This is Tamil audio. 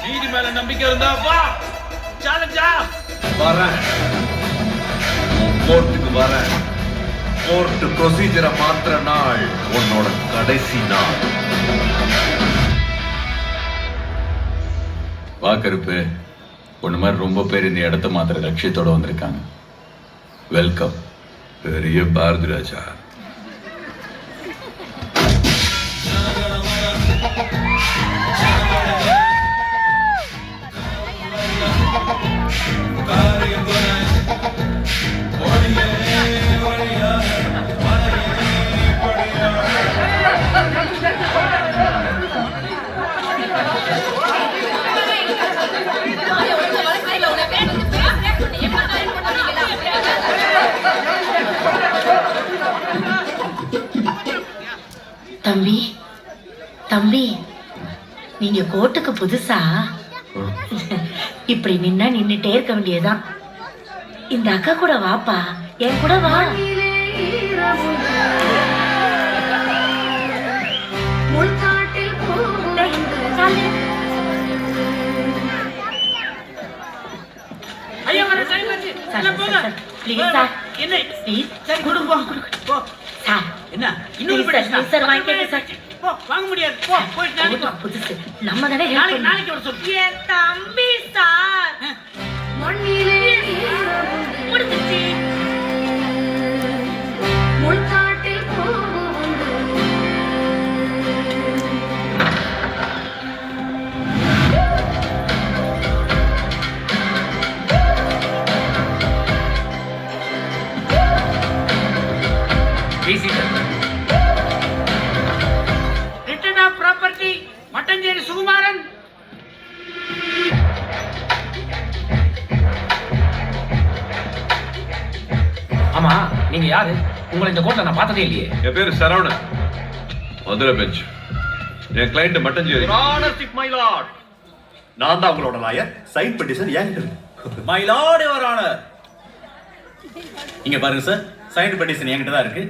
நீதி மேல நம்பிக்கை இருந்தா வா சேலஞ்சா வரேன். கோர்ட்டுக்கு வரேன். கோர்ட் ப்ரொசீஜரை மாத்திர நாள் உன்னோட கடைசி நாள். வா கருப்பு, ஒன்று மாதிரி ரொம்ப பேர் இந்த இடத்த மாத்திர லட்சியத்தோட வந்திருக்காங்க. வெல்கம். பெரிய பாரதி ராஜா. தம்பி தம்பி, நீங்க கோர்ட்டுக்கு புதுசா? இப்படி நின்னா நின்னுட்டே இருக்க வேண்டியதுதான். இந்த அக்கா கூட வாப்பா, என் கூட வா. வாங்க முடியாது. புதுசு நம்ம தானே நாளைக்கு வர சொல்லு. தம்பி சார் முடிஞ்சிச்சு. Return of property Mattancherry Sukumaran. ஆமா, நீங்க யாரு? உங்களை இந்த கோர்ட்ல நான் பார்த்ததே இல்லையே. என் பேரு சரவணன், மதுரை பெஞ்ச். என் client Mattancherry. Honourship my lord. நான் தான் உங்களோட லாயர். சைன் பெட்டிஷன் என்கிட்ட இருக்கு. My lord your honour. இங்க பாருங்க சார், சைன் பெட்டிஷன் என்கிட்ட தான் இருக்கு.